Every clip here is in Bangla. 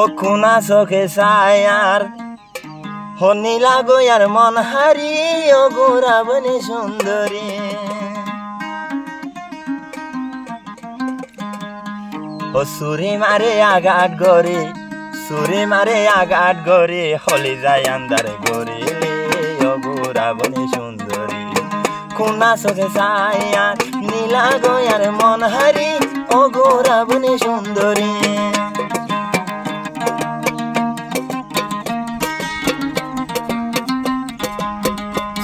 ও খুনা চোখে ছায়ার ও নীলা গয়ার মন হারি ও গোরাবনি সুন্দরী ও সুরে মারে আঘাত গরে সুরে মারে আঘাত গরে হলে যায় আন্দার গরে ও গোরাবনি সুন্দরী খুনা চোখে ছায়ার নীলা গয়ার মন হারি ও গোরাবনি সুন্দরী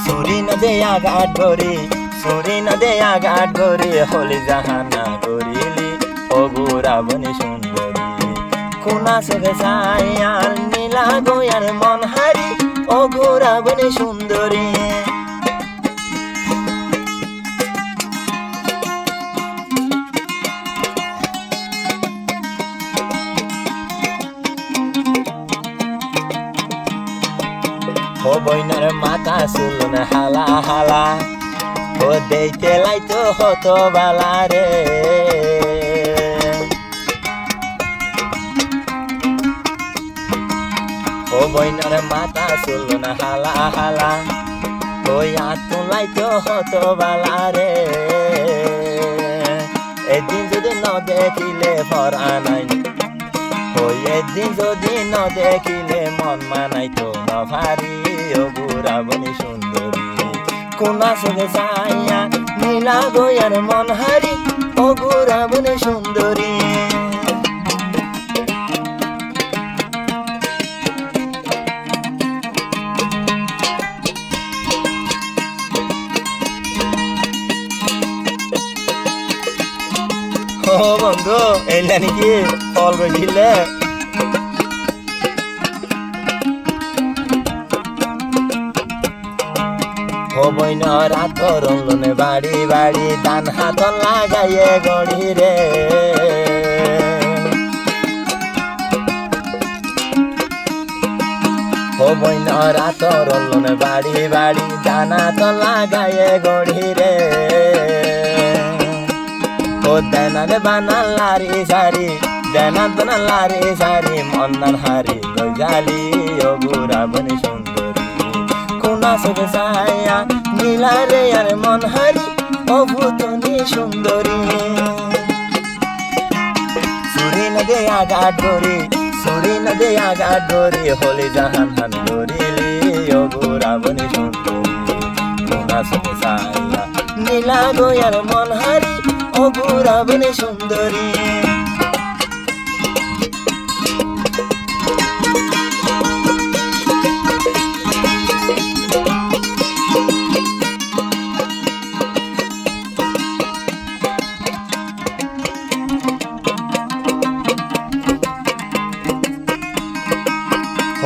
সুরি নদে আঘাত গরে সুরি নদে আঘাত গরে হলে জাহানা গরিলি ও গোরাবনি সুন্দরী খুনা চোখে ছায়ার নীলা গয়ার মন হারি ও গোরাবনি সুন্দরী ও বইনার মাথা চুলন হালা হালা ও দেইতে লাইতো হত বালা রে ও বইনার মাথা চুলন হালা হালা ওই আত লাইতো হত বালা রে এদিন যদি ন দেখিলে ভরা নাই ওই একদিন যদি ন দেখিলে মন মানাইতো না ভারি ও গোরাবনি সুন্দরী কোনা চোখে ছায়া নীলা গয়ার মন হারি ও গোরাবনি সুন্দরী ও বন্ধু এলা নাকি ফল বেশিলে ও বইন রাত রংলনে বাড়ি বাড়ি দান হাত লাগাইয়ে গড়ি রে ও বইন রাত রংলনে বাড়ি বাড়ি দান হাত লাগাইয়ে গড়ি রে ও দেনার বানাল লারি সারি দেনার বানাল লারি সারি মন্নার হারি গজালি ও গোরাবনি সুন্দরী কোনা চোখে ছায়া নীলা রে আর মন হারি ও ভূতনি সুন্দরী সুরি নদে আঘাত গরে সুরি নদে আঘাত গরে হলে জাহান হান গরিলি ও গোরাবনি সুন্দরী কোনা চোখে ছায়া নীলা গয়ার মন হারি ও গোরাবনি সুন্দরী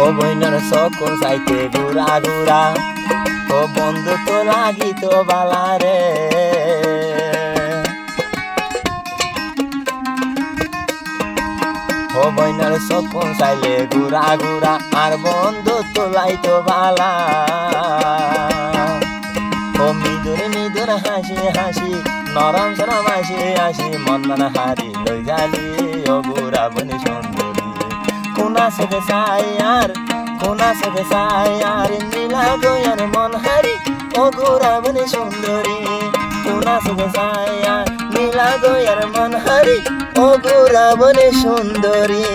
ও বইনার সকল চাইতে ঘুরা ঘুরা ও বন্ধু তো লাগিত বালা রে ও বইনার সকল চাইলে ঘুরা ঘুরা আর বন্ধু তো লাইতো বালা ও মিদুর মিদুর হাসি হাসি নরম সরম হাসি হাসি মন হারি লই জালি ও গোরাবনি সুন্দরী কোনা চোখে ছায়ার নীলা গয়ার মন হারি ও গোরাবনি সুন্দরী কোনা চোখে ছায়ার নীলা গয়ার মন হারি ও গোরাবনি সুন্দরী।